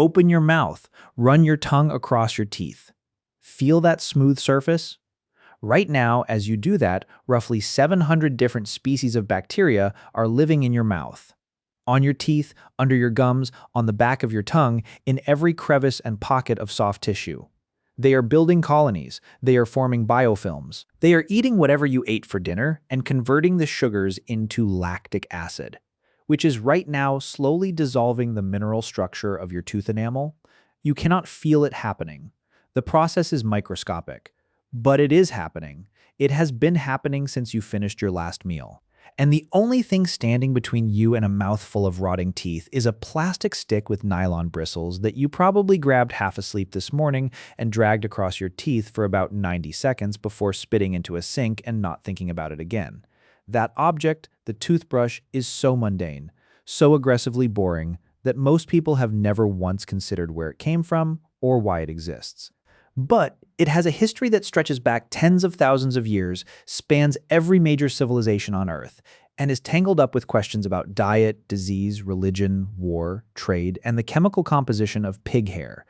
Open your mouth, run your tongue across your teeth. Feel that smooth surface? Right now, as you do that, roughly 700 different species of bacteria are living in your mouth. On your teeth, under your gums, on the back of your tongue, in every crevice and pocket of soft tissue. They are building colonies, they are forming biofilms. They are eating whatever you ate for dinner and converting the sugars into lactic acid, which is right now slowly dissolving the mineral structure of your tooth enamel. You cannot feel it happening. The process is microscopic, but it is happening. It has been happening since you finished your last meal. And the only thing standing between you and a mouthful of rotting teeth is a plastic stick with nylon bristles that you probably grabbed half asleep this morning and dragged across your teeth for about 90 seconds before spitting into a sink and not thinking about it again. That object, the toothbrush, is so mundane, so aggressively boring, that most people have never once considered where it came from or why it exists. But it has a history that stretches back tens of thousands of years, spans every major civilization on Earth, and is tangled up with questions about diet, disease, religion, war, trade, and the chemical composition of pig hair.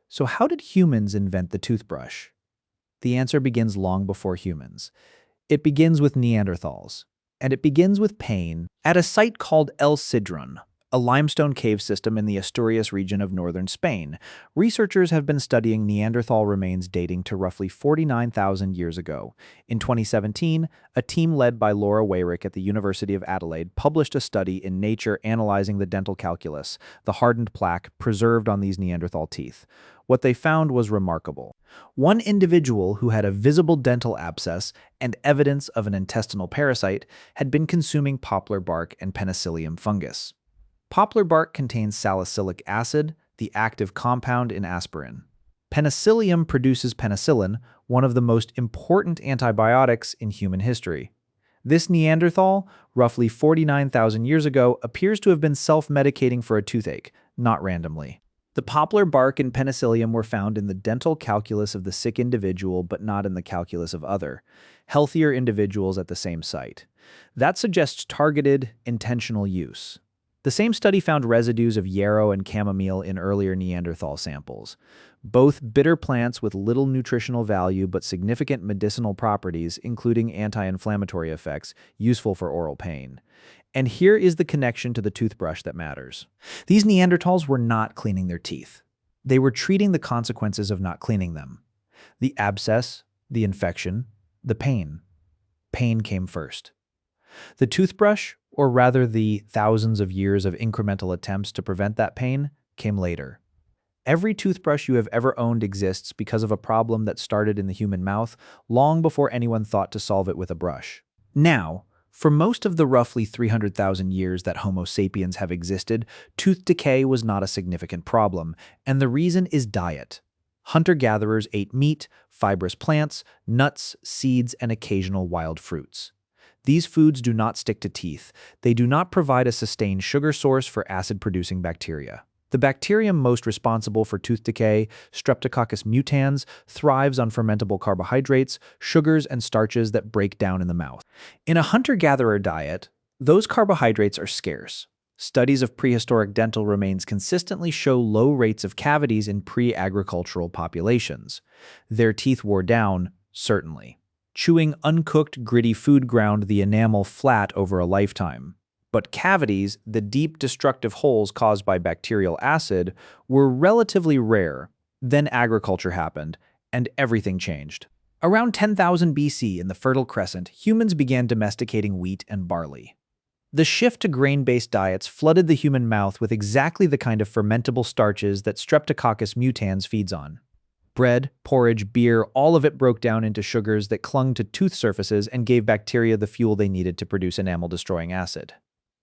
So how did humans invent the toothbrush? The answer begins long before humans. It begins with Neanderthals, and it begins with pain at a site called El Sidrón, a limestone cave system in the Asturias region of northern Spain. Researchers have been studying Neanderthal remains dating to roughly 49,000 years ago. In 2017, a team led by Laura Weyrick at the University of Adelaide published a study in Nature analyzing the dental calculus, the hardened plaque preserved on these Neanderthal teeth. What they found was remarkable. One individual who had a visible dental abscess and evidence of an intestinal parasite had been consuming poplar bark and penicillium fungus. Poplar bark contains salicylic acid, the active compound in aspirin. Penicillium produces penicillin, one of the most important antibiotics in human history. This Neanderthal, roughly 49,000 years ago, appears to have been self-medicating for a toothache, not randomly. The poplar bark and penicillium were found in the dental calculus of the sick individual, but not in the calculus of other, healthier individuals at the same site. That suggests targeted, intentional use. The same study found residues of yarrow and chamomile in earlier Neanderthal samples, both bitter plants with little nutritional value but significant medicinal properties, including anti-inflammatory effects, useful for oral pain. And here is the connection to the toothbrush that matters. These Neanderthals were not cleaning their teeth. They were treating the consequences of not cleaning them. The abscess, the infection, the pain. Pain came first. The toothbrush, or rather the thousands of years of incremental attempts to prevent that pain, came later. Every toothbrush you have ever owned exists because of a problem that started in the human mouth long before anyone thought to solve it with a brush. Now, for most of the roughly 300,000 years that Homo sapiens have existed, tooth decay was not a significant problem, and the reason is diet. Hunter-gatherers ate meat, fibrous plants, nuts, seeds, and occasional wild fruits. These foods do not stick to teeth. They do not provide a sustained sugar source for acid-producing bacteria. The bacterium most responsible for tooth decay, Streptococcus mutans, thrives on fermentable carbohydrates, sugars, and starches that break down in the mouth. In a hunter-gatherer diet, those carbohydrates are scarce. Studies of prehistoric dental remains consistently show low rates of cavities in pre-agricultural populations. Their teeth wore down, certainly. Chewing uncooked, gritty food ground the enamel flat over a lifetime. But cavities, the deep, destructive holes caused by bacterial acid, were relatively rare. Then agriculture happened, and everything changed. Around 10,000 BC in the Fertile Crescent, humans began domesticating wheat and barley. The shift to grain-based diets flooded the human mouth with exactly the kind of fermentable starches that Streptococcus mutans feeds on. Bread, porridge, beer, all of it broke down into sugars that clung to tooth surfaces and gave bacteria the fuel they needed to produce enamel-destroying acid.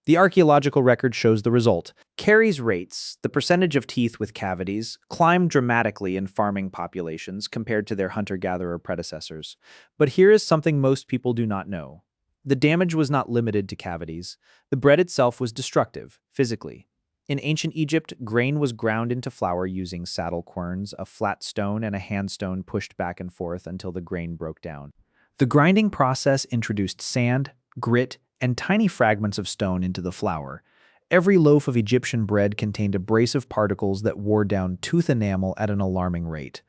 The archaeological record shows the result. Caries rates, the percentage of teeth with cavities, climbed dramatically in farming populations compared to their hunter-gatherer predecessors. But here is something most people do not know. The damage was not limited to cavities. The bread itself was destructive, physically. In ancient Egypt, grain was ground into flour using saddle querns, a flat stone, and a handstone pushed back and forth until the grain broke down. The grinding process introduced sand, grit, and tiny fragments of stone into the flour. Every loaf of Egyptian bread contained abrasive particles that wore down tooth enamel at an alarming rate.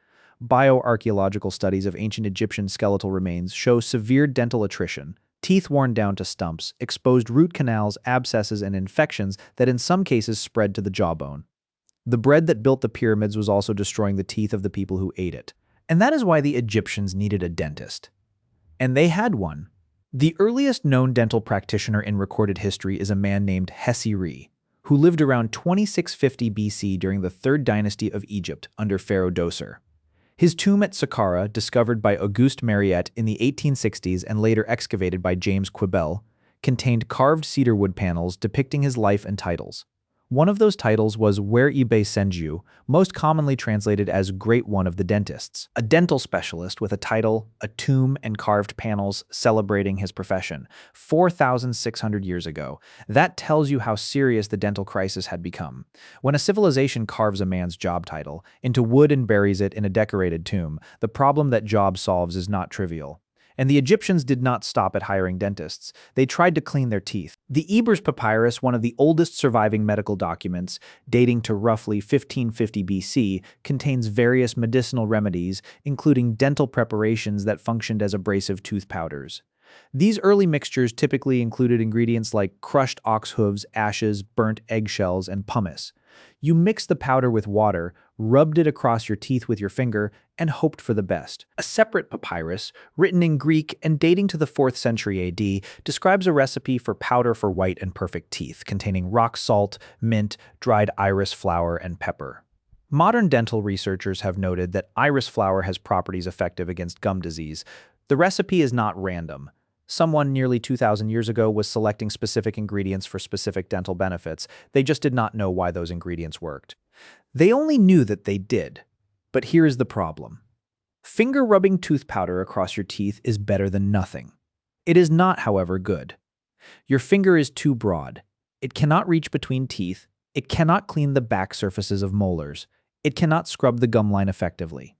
Bioarchaeological studies of ancient Egyptian skeletal remains show severe dental attrition, teeth worn down to stumps, exposed root canals, abscesses, and infections that in some cases spread to the jawbone. The bread that built the pyramids was also destroying the teeth of the people who ate it. And that is why the Egyptians needed a dentist. And they had one. The earliest known dental practitioner in recorded history is a man named Hessi, who lived around 2650 BC during the Third Dynasty of Egypt under Pharaoh Dosir. His tomb at Saqqara, discovered by Auguste Mariette in the 1860s and later excavated by James Quibell, contained carved cedarwood panels depicting his life and titles. One of those titles was Where Ibe Sends You, most commonly translated as Great One of the Dentists, a dental specialist with a title, a tomb, and carved panels celebrating his profession, 4,600 years ago. That tells you how serious the dental crisis had become. When a civilization carves a man's job title into wood and buries it in a decorated tomb, the problem that job solves is not trivial. And the Egyptians did not stop at hiring dentists. They tried to clean their teeth. The Ebers Papyrus, one of the oldest surviving medical documents, dating to roughly 1550 BC, contains various medicinal remedies, including dental preparations that functioned as abrasive tooth powders. These early mixtures typically included ingredients like crushed ox hooves, ashes, burnt eggshells, and pumice. You mixed the powder with water, rubbed it across your teeth with your finger, and hoped for the best. A separate papyrus, written in Greek and dating to the 4th century AD, describes a recipe for powder for white and perfect teeth, containing rock salt, mint, dried iris flower, and pepper. Modern dental researchers have noted that iris flower has properties effective against gum disease. The recipe is not random. Someone nearly 2,000 years ago was selecting specific ingredients for specific dental benefits. They just did not know why those ingredients worked. They only knew that they did. But here is the problem. Finger-rubbing tooth powder across your teeth is better than nothing. It is not, however, good. Your finger is too broad. It cannot reach between teeth. It cannot clean the back surfaces of molars. It cannot scrub the gum line effectively.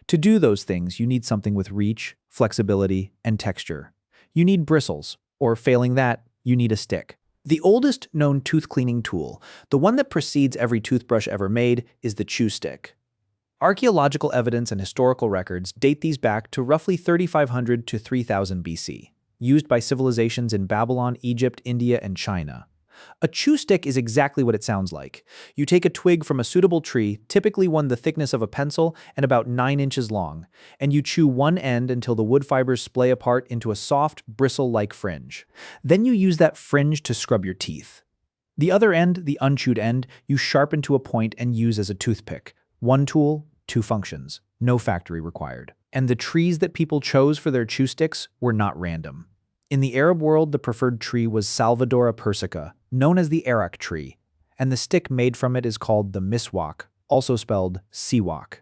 To do those things, you need something with reach, flexibility, and texture. You need bristles, or failing that, you need a stick. The oldest known tooth cleaning tool, the one that precedes every toothbrush ever made, is the chew stick. Archaeological evidence and historical records date these back to roughly 3,500 to 3,000 BC, used by civilizations in Babylon, Egypt, India, and China. A chew stick is exactly what it sounds like. You take a twig from a suitable tree, typically one the thickness of a pencil and about 9 inches long, and you chew one end until the wood fibers splay apart into a soft, bristle-like fringe. Then you use that fringe to scrub your teeth. The other end, the unchewed end, you sharpen to a point and use as a toothpick. One tool, two functions. No factory required. And the trees that people chose for their chew sticks were not random. In the Arab world, the preferred tree was Salvadora persica, known as the arak tree, and the stick made from it is called the miswak, also spelled siwak.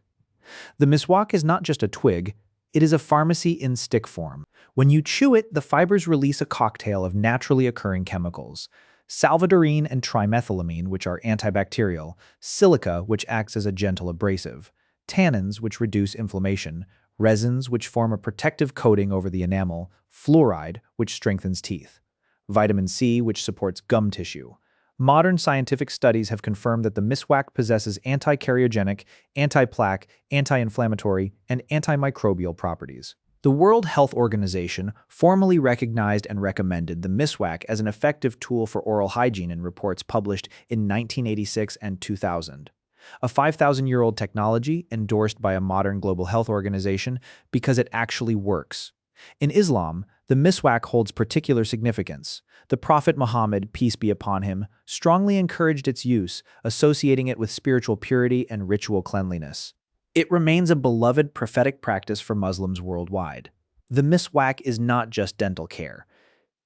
The miswak is not just a twig, it is a pharmacy in stick form. When you chew it, the fibers release a cocktail of naturally occurring chemicals: salvadorine and trimethylamine, which are antibacterial, silica, which acts as a gentle abrasive, tannins, which reduce inflammation, resins, which form a protective coating over the enamel, fluoride, which strengthens teeth, vitamin C, which supports gum tissue. Modern scientific studies have confirmed that the miswak possesses anti-cariogenic, anti-plaque, anti-inflammatory, and antimicrobial properties. The World Health Organization formally recognized and recommended the miswak as an effective tool for oral hygiene in reports published in 1986 and 2000. A 5,000-year-old technology endorsed by a modern global health organization because it actually works. In Islam, the miswak holds particular significance. The Prophet Muhammad, peace be upon him, strongly encouraged its use, associating it with spiritual purity and ritual cleanliness. It remains a beloved prophetic practice for Muslims worldwide. The miswak is not just dental care.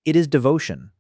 It is devotion.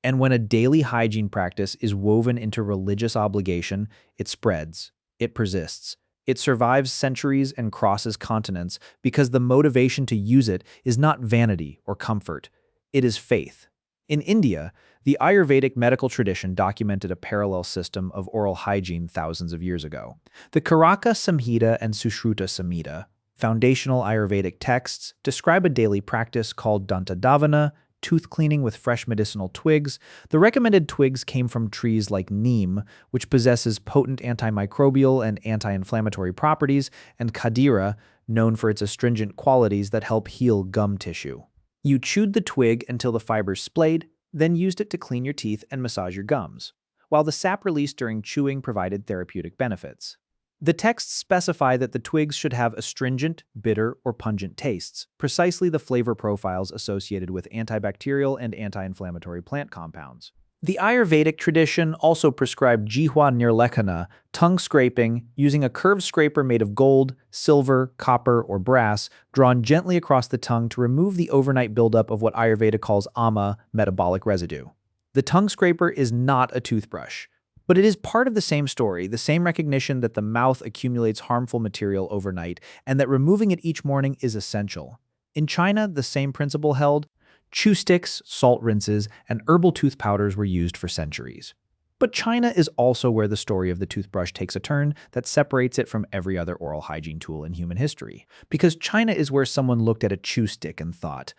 And when a daily hygiene practice is woven into religious obligation, it spreads, it persists. It survives centuries and crosses continents because the motivation to use it is not vanity or comfort. It is faith. In India, the Ayurvedic medical tradition documented a parallel system of oral hygiene thousands of years ago. The Karaka Samhita and Sushruta Samhita, foundational Ayurvedic texts, describe a daily practice called Danta Davana, tooth cleaning with fresh medicinal twigs. The recommended twigs came from trees like neem, which possesses potent antimicrobial and anti-inflammatory properties, and khadira, known for its astringent qualities that help heal gum tissue. You chewed the twig until the fibers splayed, then used it to clean your teeth and massage your gums, while the sap released during chewing provided therapeutic benefits. The texts specify that the twigs should have astringent, bitter, or pungent tastes, precisely the flavor profiles associated with antibacterial and anti-inflammatory plant compounds. The Ayurvedic tradition also prescribed jihwa nirlekhana, tongue scraping, using a curved scraper made of gold, silver, copper, or brass, drawn gently across the tongue to remove the overnight buildup of what Ayurveda calls ama, metabolic residue. The tongue scraper is not a toothbrush, but it is part of the same story, the same recognition that the mouth accumulates harmful material overnight and that removing it each morning is essential. In China, the same principle held. Chew sticks, salt rinses, and herbal tooth powders were used for centuries. But China is also where the story of the toothbrush takes a turn that separates it from every other oral hygiene tool in human history. Because China is where someone looked at a chew stick and thought,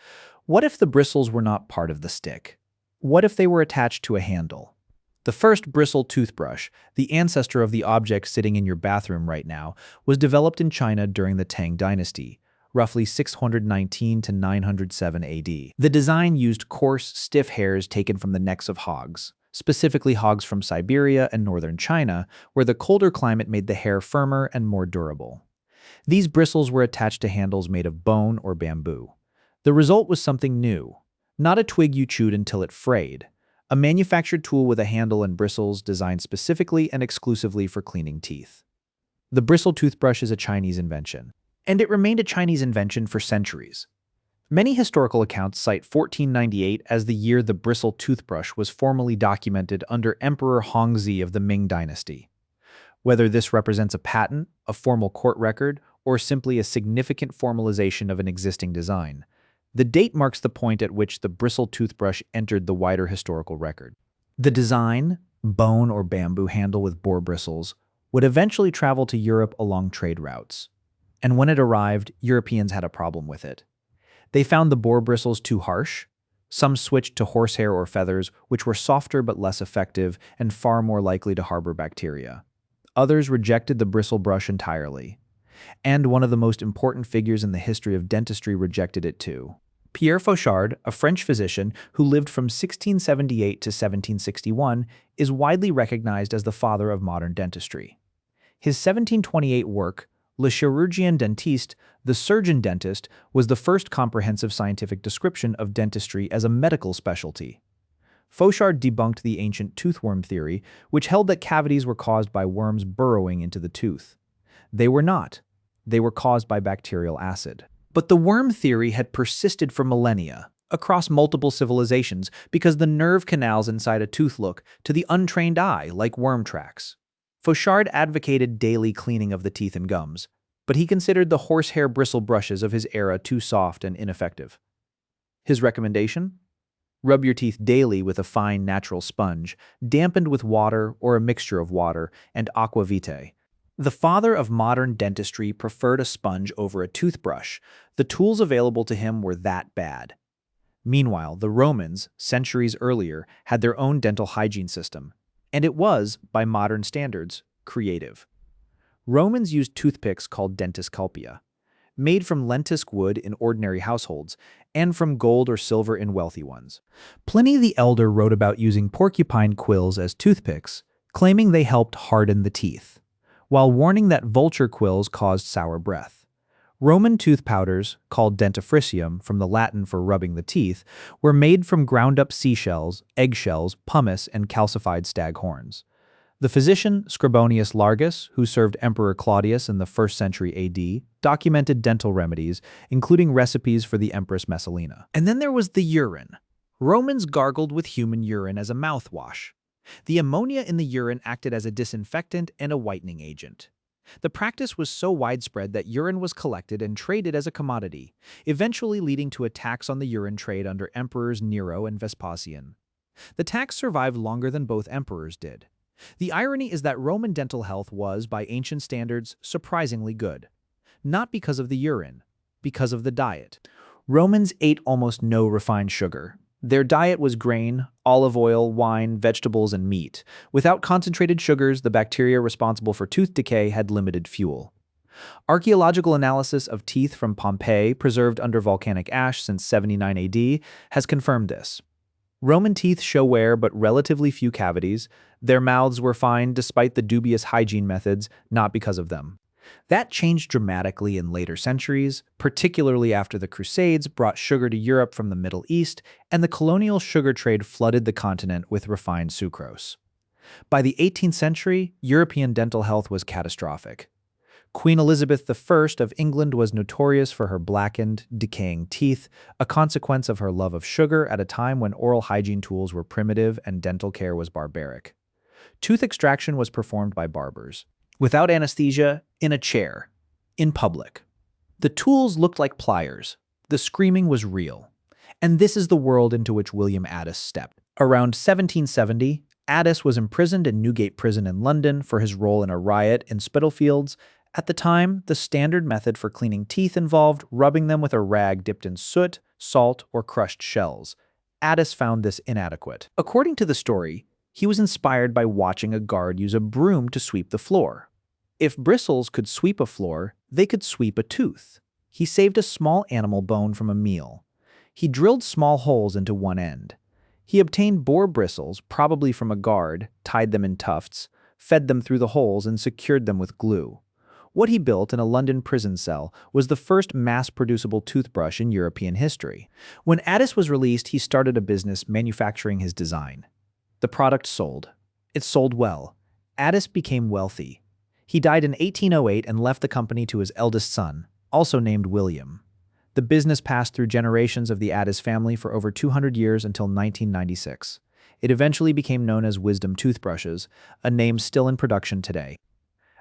what if the bristles were not part of the stick? What if they were attached to a handle? The first bristle toothbrush, the ancestor of the object sitting in your bathroom right now, was developed in China during the Tang Dynasty, roughly 619 to 907 AD. The design used coarse, stiff hairs taken from the necks of hogs, specifically hogs from Siberia and northern China, where the colder climate made the hair firmer and more durable. These bristles were attached to handles made of bone or bamboo. The result was something new, not a twig you chewed until it frayed, a manufactured tool with a handle and bristles designed specifically and exclusively for cleaning teeth. The bristle toothbrush is a Chinese invention, and it remained a Chinese invention for centuries. Many historical accounts cite 1498 as the year the bristle toothbrush was formally documented under Emperor Hongzhi of the Ming Dynasty. Whether this represents a patent, a formal court record, or simply a significant formalization of an existing design, the date marks the point at which the bristle toothbrush entered the wider historical record. The design, bone or bamboo handle with boar bristles, would eventually travel to Europe along trade routes. And when it arrived, Europeans had a problem with it. They found the boar bristles too harsh. Some switched to horsehair or feathers, which were softer but less effective and far more likely to harbor bacteria. Others rejected the bristle brush entirely. And one of the most important figures in the history of dentistry rejected it too. Pierre Fauchard, a French physician who lived from 1678 to 1761, is widely recognized as the father of modern dentistry. His 1728 work, Le chirurgien dentiste, the surgeon dentist, was the first comprehensive scientific description of dentistry as a medical specialty. Fauchard debunked the ancient toothworm theory, which held that cavities were caused by worms burrowing into the tooth. They were not. They were caused by bacterial acid. But the worm theory had persisted for millennia, across multiple civilizations, because the nerve canals inside a tooth look, to the untrained eye, like worm tracks. Fauchard advocated daily cleaning of the teeth and gums, but he considered the horsehair bristle brushes of his era too soft and ineffective. His recommendation? Rub your teeth daily with a fine natural sponge, dampened with water or a mixture of water and aqua vitae. The father of modern dentistry preferred a sponge over a toothbrush. The tools available to him were that bad. Meanwhile, the Romans, centuries earlier, had their own dental hygiene system, and it was, by modern standards, creative. Romans used toothpicks called dentus culpia, made from lentisk wood in ordinary households, and from gold or silver in wealthy ones. Pliny the Elder wrote about using porcupine quills as toothpicks, claiming they helped harden the teeth, while warning that vulture quills caused sour breath. Roman tooth powders, called dentifricium from the Latin for rubbing the teeth, were made from ground-up seashells, eggshells, pumice, and calcified stag horns. The physician Scribonius Largus, who served Emperor Claudius in the 1st century AD, documented dental remedies, including recipes for the Empress Messalina. And then there was the urine. Romans gargled with human urine as a mouthwash. The ammonia in the urine acted as a disinfectant and a whitening agent. The practice was so widespread that urine was collected and traded as a commodity, eventually leading to a tax on the urine trade under emperors Nero and Vespasian. The tax survived longer than both emperors did. The irony is that Roman dental health was, by ancient standards, surprisingly good. Not because of the urine, because of the diet. Romans ate almost no refined sugar. Their diet was grain, olive oil, wine, vegetables, and meat. Without concentrated sugars, the bacteria responsible for tooth decay had limited fuel. Archaeological analysis of teeth from Pompeii, preserved under volcanic ash since 79 AD, has confirmed this. Roman teeth show wear but relatively few cavities. Their mouths were fine despite the dubious hygiene methods, not because of them. That changed dramatically in later centuries, particularly after the Crusades brought sugar to Europe from the Middle East and the colonial sugar trade flooded the continent with refined sucrose. By the 18th century, European dental health was catastrophic. Queen Elizabeth I of England was notorious for her blackened, decaying teeth, a consequence of her love of sugar at a time when oral hygiene tools were primitive and dental care was barbaric. Tooth extraction was performed by barbers, without anesthesia, in a chair, in public. The tools looked like pliers. The screaming was real. And this is the world into which William Addis stepped. Around 1770, Addis was imprisoned in Newgate Prison in London for his role in a riot in Spitalfields. At the time, the standard method for cleaning teeth involved rubbing them with a rag dipped in soot, salt, or crushed shells. Addis found this inadequate. According to the story, he was inspired by watching a guard use a broom to sweep the floor. If bristles could sweep a floor, they could sweep a tooth. He saved a small animal bone from a meal. He drilled small holes into one end. He obtained boar bristles, probably from a guard, tied them in tufts, fed them through the holes, and secured them with glue. What he built in a London prison cell was the first mass-producible toothbrush in European history. When Addis was released, he started a business manufacturing his design. The product sold. It sold well. Addis became wealthy. He died in 1808 and left the company to his eldest son, also named William. The business passed through generations of the Addis family for over 200 years until 1996. It eventually became known as Wisdom Toothbrushes, a name still in production today.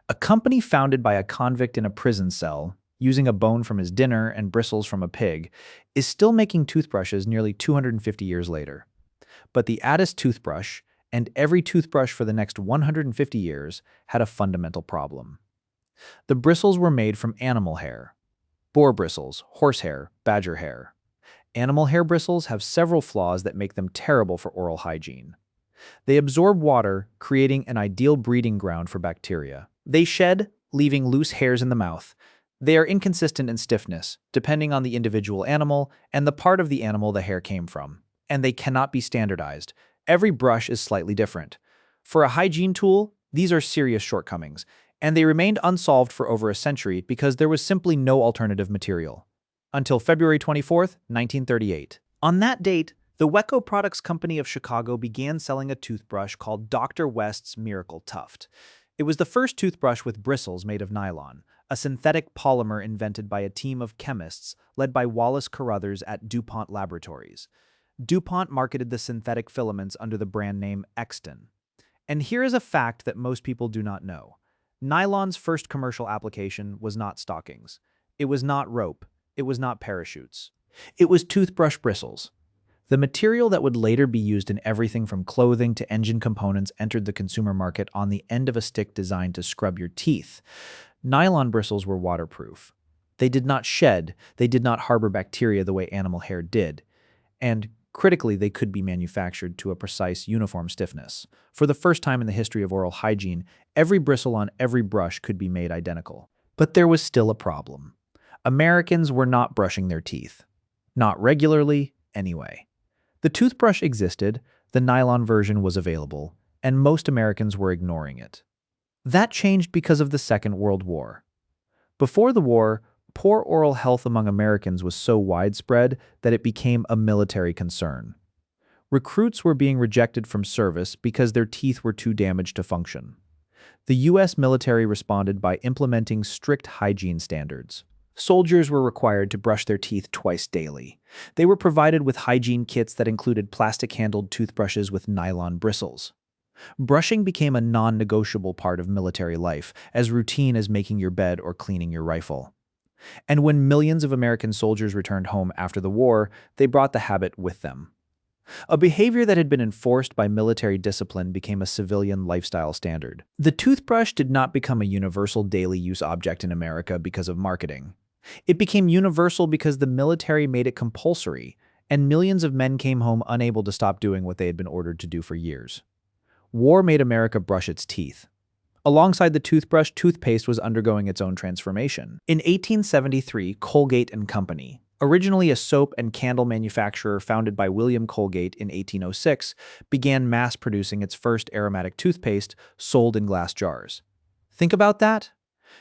A company founded by a convict in a prison cell, using a bone from his dinner and bristles from a pig, is still making toothbrushes nearly 250 years later. But the Addis toothbrush, and every toothbrush for the next 150 years, had a fundamental problem. The bristles were made from animal hair. Boar bristles, horsehair, badger hair. Animal hair bristles have several flaws that make them terrible for oral hygiene. They absorb water, creating an ideal breeding ground for bacteria. They shed, leaving loose hairs in the mouth. They are inconsistent in stiffness, depending on the individual animal and the part of the animal the hair came from. And they cannot be standardized. Every brush is slightly different. For a hygiene tool, these are serious shortcomings, and they remained unsolved for over a century because there was simply no alternative material. Until February 24, 1938. On that date, the Weco Products Company of Chicago began selling a toothbrush called Dr. West's Miracle Tuft. It was the first toothbrush with bristles made of nylon, a synthetic polymer invented by a team of chemists led by Wallace Carothers at DuPont Laboratories. DuPont marketed the synthetic filaments under the brand name Exton. And here is a fact that most people do not know. Nylon's first commercial application was not stockings. It was not rope. It was not parachutes. It was toothbrush bristles. The material that would later be used in everything from clothing to engine components entered the consumer market on the end of a stick designed to scrub your teeth. Nylon bristles were waterproof. They did not shed, they did not harbor bacteria the way animal hair did. And critically, they could be manufactured to a precise, uniform stiffness. For the first time in the history of oral hygiene, every bristle on every brush could be made identical. But there was still a problem. Americans were not brushing their teeth. Not regularly, anyway. The toothbrush existed, the nylon version was available, and most Americans were ignoring it. That changed because of the Second World War. Before the war, poor oral health among Americans was so widespread that it became a military concern. Recruits were being rejected from service because their teeth were too damaged to function. The U.S. military responded by implementing strict hygiene standards. Soldiers were required to brush their teeth twice daily. They were provided with hygiene kits that included plastic-handled toothbrushes with nylon bristles. Brushing became a non-negotiable part of military life, as routine as making your bed or cleaning your rifle. And when millions of American soldiers returned home after the war, they brought the habit with them. A behavior that had been enforced by military discipline became a civilian lifestyle standard. The toothbrush did not become a universal daily use object in America because of marketing. It became universal because the military made it compulsory, and millions of men came home unable to stop doing what they had been ordered to do for years. War made America brush its teeth. Alongside the toothbrush, toothpaste was undergoing its own transformation. In 1873, Colgate and Company, originally a soap and candle manufacturer founded by William Colgate in 1806, began mass-producing its first aromatic toothpaste sold in glass jars. Think about that?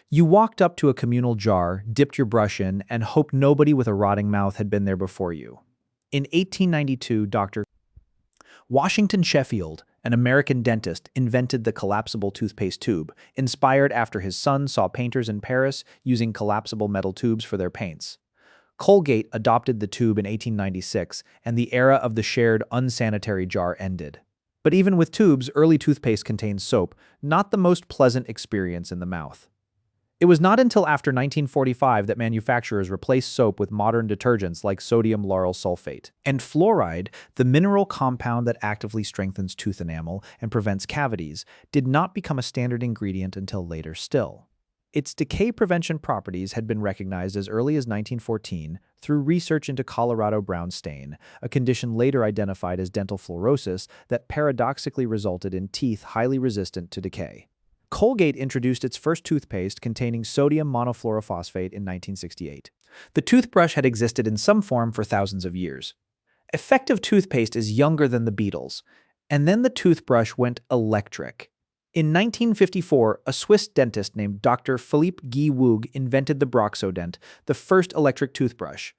You walked up to a communal jar, dipped your brush in, and hoped nobody with a rotting mouth had been there before you. In 1892, Dr. Washington Sheffield, an American dentist, invented the collapsible toothpaste tube, inspired after his son saw painters in Paris using collapsible metal tubes for their paints. Colgate adopted the tube in 1896, and the era of the shared unsanitary jar ended. But even with tubes, early toothpaste contained soap, not the most pleasant experience in the mouth. It was not until after 1945 that manufacturers replaced soap with modern detergents like sodium lauryl sulfate. And fluoride, the mineral compound that actively strengthens tooth enamel and prevents cavities, did not become a standard ingredient until later still. Its decay prevention properties had been recognized as early as 1914 through research into Colorado brown stain, a condition later identified as dental fluorosis that paradoxically resulted in teeth highly resistant to decay. Colgate introduced its first toothpaste containing sodium monofluorophosphate in 1968. The toothbrush had existed in some form for thousands of years. Effective toothpaste is younger than the Beatles, and then the toothbrush went electric. In 1954, a Swiss dentist named Dr. Philippe Guy Woog invented the Broxodent, the first electric toothbrush.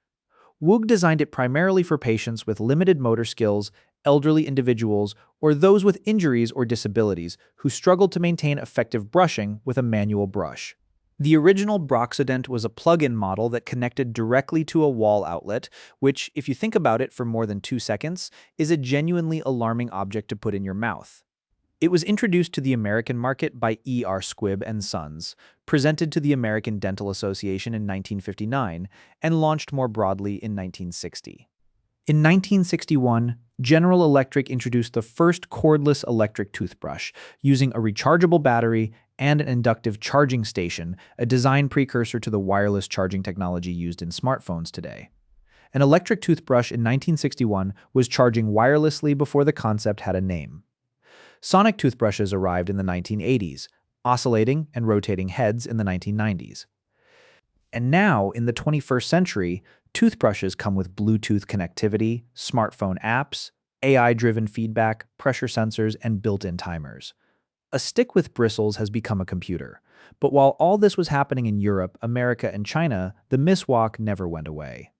Woog designed it primarily for patients with limited motor skills, elderly individuals, or those with injuries or disabilities who struggled to maintain effective brushing with a manual brush. The original Broxodent was a plug-in model that connected directly to a wall outlet, which, if you think about it for more than 2 seconds, is a genuinely alarming object to put in your mouth. It was introduced to the American market by E.R. Squibb and Sons, presented to the American Dental Association in 1959, and launched more broadly in 1960. In 1961, General Electric introduced the first cordless electric toothbrush, using a rechargeable battery and an inductive charging station, a design precursor to the wireless charging technology used in smartphones today. An electric toothbrush in 1961 was charging wirelessly before the concept had a name. Sonic toothbrushes arrived in the 1980s, oscillating and rotating heads in the 1990s. And now, in the 21st century, toothbrushes come with Bluetooth connectivity, smartphone apps, AI-driven feedback, pressure sensors, and built-in timers. A stick with bristles has become a computer. But while all this was happening in Europe, America, and China, the miswak never went away.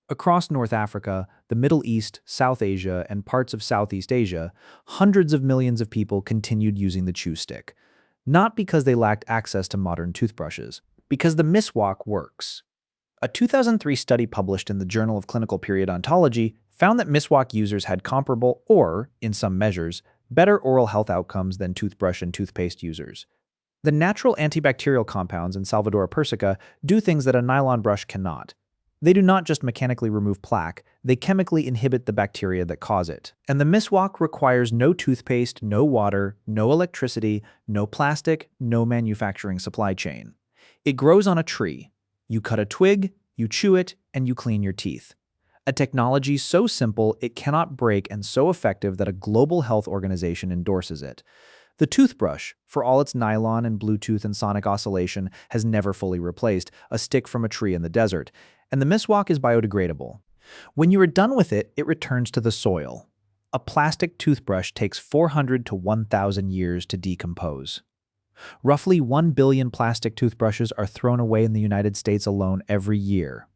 Across North Africa, the Middle East, South Asia, and parts of Southeast Asia, hundreds of millions of people continued using the chew stick. Not because they lacked access to modern toothbrushes, because the miswak works. A 2003 study published in the Journal of Clinical Periodontology found that miswak users had comparable or, in some measures, better oral health outcomes than toothbrush and toothpaste users. The natural antibacterial compounds in Salvadora persica do things that a nylon brush cannot. They do not just mechanically remove plaque, they chemically inhibit the bacteria that cause it. And the miswak requires no toothpaste, no water, no electricity, no plastic, no manufacturing supply chain. It grows on a tree. You cut a twig, you chew it, and you clean your teeth. A technology so simple it cannot break and so effective that a global health organization endorses it. The toothbrush, for all its nylon and Bluetooth and sonic oscillation, has never fully replaced a stick from a tree in the desert, and the miswak is biodegradable. When you are done with it, it returns to the soil. A plastic toothbrush takes 400 to 1,000 years to decompose. Roughly 1 billion plastic toothbrushes are thrown away in the United States alone every year.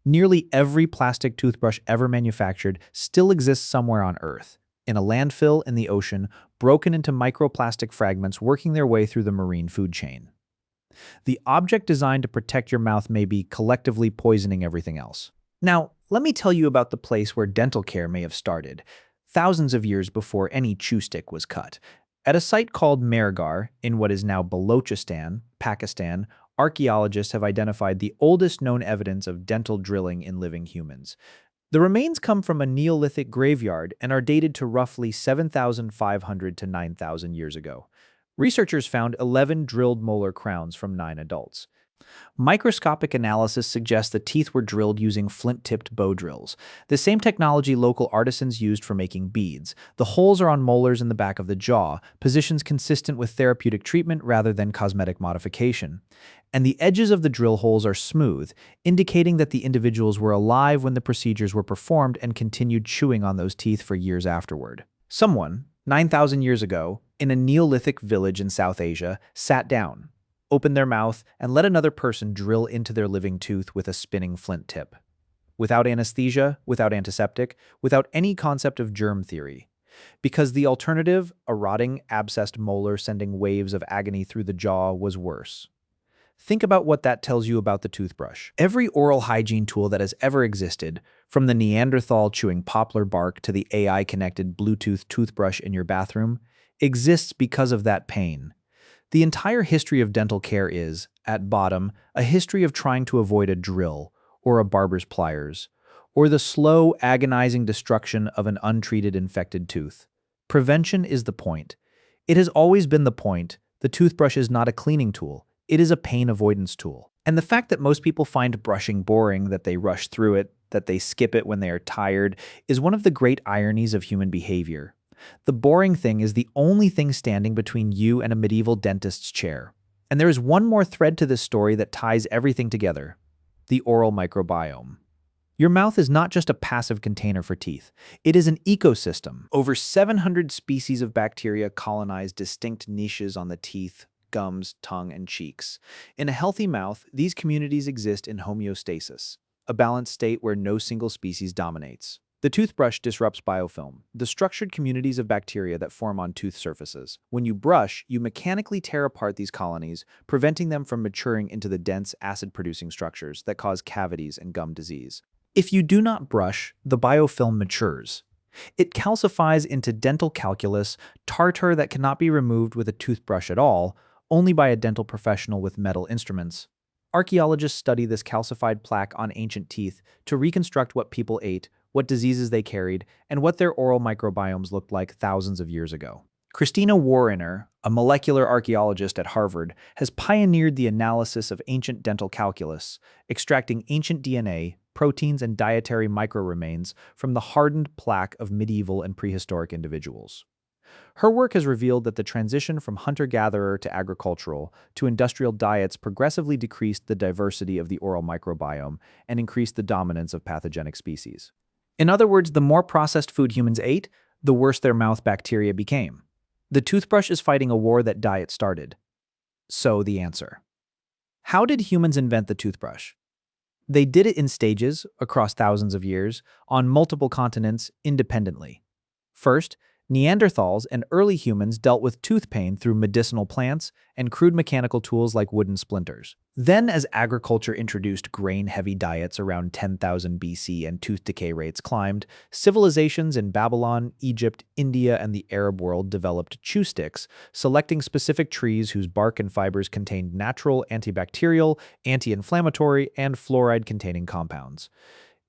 Nearly every plastic toothbrush ever manufactured still exists somewhere on Earth, in a landfill in the ocean, broken into microplastic fragments working their way through the marine food chain. The object designed to protect your mouth may be collectively poisoning everything else. Now, let me tell you about the place where dental care may have started, thousands of years before any chew stick was cut. At a site called Mehrgarh, in what is now Balochistan, Pakistan, archaeologists have identified the oldest known evidence of dental drilling in living humans. The remains come from a Neolithic graveyard and are dated to roughly 7,500 to 9,000 years ago. Researchers found 11 drilled molar crowns from 9 adults. Microscopic analysis suggests the teeth were drilled using flint-tipped bow drills, the same technology local artisans used for making beads. The holes are on molars in the back of the jaw, positions consistent with therapeutic treatment rather than cosmetic modification. And the edges of the drill holes are smooth, indicating that the individuals were alive when the procedures were performed and continued chewing on those teeth for years afterward. Someone, 9,000 years ago, in a Neolithic village in South Asia, sat down, opened their mouth, and let another person drill into their living tooth with a spinning flint tip. Without anesthesia, without antiseptic, without any concept of germ theory. Because the alternative, a rotting, abscessed molar sending waves of agony through the jaw, was worse. Think about what that tells you about the toothbrush. Every oral hygiene tool that has ever existed, from the Neanderthal chewing poplar bark to the AI-connected Bluetooth toothbrush in your bathroom, exists because of that pain. The entire history of dental care is, at bottom, a history of trying to avoid a drill, or a barber's pliers, or the slow, agonizing destruction of an untreated infected tooth. Prevention is the point. It has always been the point. The toothbrush is not a cleaning tool. It is a pain avoidance tool. And the fact that most people find brushing boring, that they rush through it, that they skip it when they are tired, is one of the great ironies of human behavior. The boring thing is the only thing standing between you and a medieval dentist's chair. And there is one more thread to this story that ties everything together: the oral microbiome. Your mouth is not just a passive container for teeth. It is an ecosystem. Over 700 species of bacteria colonize distinct niches on the teeth, gums, tongue, and cheeks. In a healthy mouth, these communities exist in homeostasis, a balanced state where no single species dominates. The toothbrush disrupts biofilm, the structured communities of bacteria that form on tooth surfaces. When you brush, you mechanically tear apart these colonies, preventing them from maturing into the dense acid-producing structures that cause cavities and gum disease. If you do not brush, the biofilm matures. It calcifies into dental calculus, tartar that cannot be removed with a toothbrush at all, only by a dental professional with metal instruments. Archaeologists study this calcified plaque on ancient teeth to reconstruct what people ate, what diseases they carried, and what their oral microbiomes looked like thousands of years ago. Christina Warriner, a molecular archaeologist at Harvard, has pioneered the analysis of ancient dental calculus, extracting ancient DNA, proteins, and dietary microremains from the hardened plaque of medieval and prehistoric individuals. Her work has revealed that the transition from hunter-gatherer to agricultural to industrial diets progressively decreased the diversity of the oral microbiome and increased the dominance of pathogenic species. In other words, the more processed food humans ate, the worse their mouth bacteria became. The toothbrush is fighting a war that diet started. So the answer. How did humans invent the toothbrush? They did it in stages, across thousands of years, on multiple continents, independently. First, Neanderthals and early humans dealt with tooth pain through medicinal plants and crude mechanical tools like wooden splinters. Then, as agriculture introduced grain-heavy diets around 10,000 BC and tooth decay rates climbed, civilizations in Babylon, Egypt, India, and the Arab world developed chew sticks, selecting specific trees whose bark and fibers contained natural antibacterial, anti-inflammatory, and fluoride-containing compounds.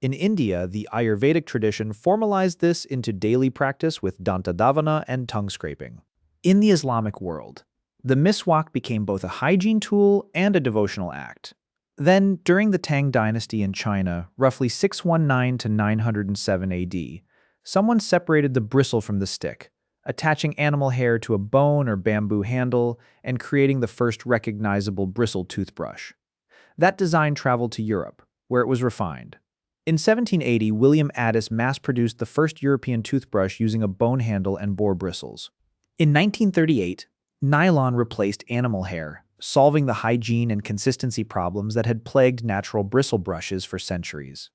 In India, the Ayurvedic tradition formalized this into daily practice with dantadhavana and tongue scraping. In the Islamic world, the miswak became both a hygiene tool and a devotional act. Then, during the Tang Dynasty in China, roughly 619 to 907 AD, someone separated the bristle from the stick, attaching animal hair to a bone or bamboo handle and creating the first recognizable bristle toothbrush. That design traveled to Europe, where it was refined. In 1780, William Addis mass-produced the first European toothbrush using a bone handle and boar bristles. In 1938, nylon replaced animal hair, solving the hygiene and consistency problems that had plagued natural bristle brushes for centuries.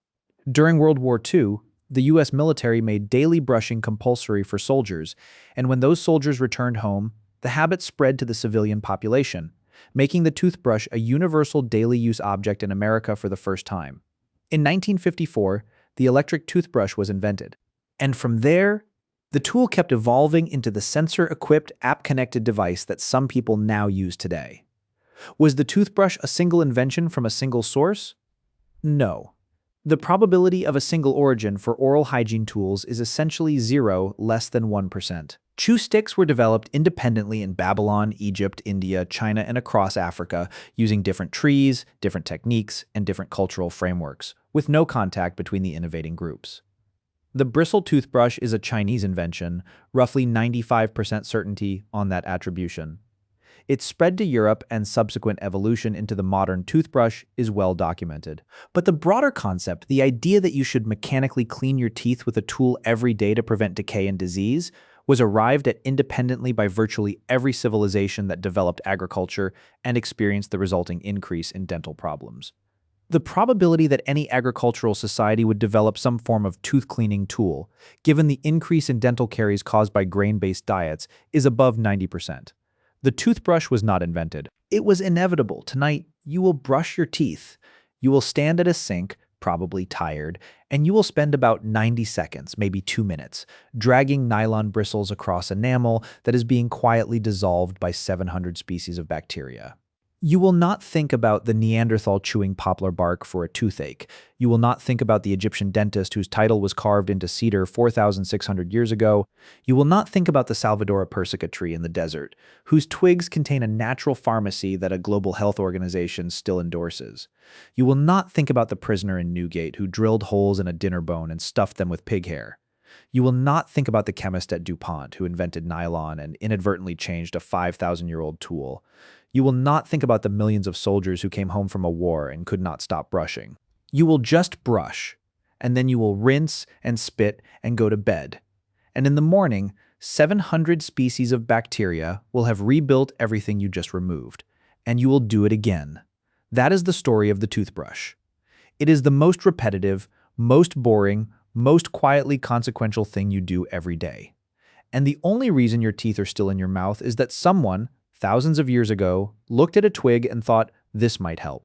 During World War II, the U.S. military made daily brushing compulsory for soldiers, and when those soldiers returned home, the habit spread to the civilian population, making the toothbrush a universal daily use object in America for the first time. In 1954, the electric toothbrush was invented, and from there, the tool kept evolving into the sensor-equipped, app-connected device that some people now use today. Was the toothbrush a single invention from a single source? No. The probability of a single origin for oral hygiene tools is essentially 0, less than 1%. Chew sticks were developed independently in Babylon, Egypt, India, China, and across Africa, using different trees, different techniques, and different cultural frameworks, with no contact between the innovating groups. The bristle toothbrush is a Chinese invention, roughly 95% certainty on that attribution. Its spread to Europe and subsequent evolution into the modern toothbrush is well documented. But the broader concept, the idea that you should mechanically clean your teeth with a tool every day to prevent decay and disease, was arrived at independently by virtually every civilization that developed agriculture and experienced the resulting increase in dental problems. The probability that any agricultural society would develop some form of tooth cleaning tool, given the increase in dental caries caused by grain-based diets, is above 90%. The toothbrush was not invented. It was inevitable. Tonight, you will brush your teeth. You will stand at a sink, probably tired, and you will spend about 90 seconds, maybe 2 minutes, dragging nylon bristles across enamel that is being quietly dissolved by 700 species of bacteria. You will not think about the Neanderthal chewing poplar bark for a toothache. You will not think about the Egyptian dentist whose title was carved into cedar 4,600 years ago. You will not think about the Salvadora persica tree in the desert, whose twigs contain a natural pharmacy that a global health organization still endorses. You will not think about the prisoner in Newgate who drilled holes in a dinner bone and stuffed them with pig hair. You will not think about the chemist at DuPont who invented nylon and inadvertently changed a 5,000-year-old tool. You will not think about the millions of soldiers who came home from a war and could not stop brushing. You will just brush, and then you will rinse and spit and go to bed. And in the morning, 700 species of bacteria will have rebuilt everything you just removed, and you will do it again. That is the story of the toothbrush. It is the most repetitive, most boring, most quietly consequential thing you do every day. And the only reason your teeth are still in your mouth is that someone, thousands of years ago, looked at a twig and thought, this might help.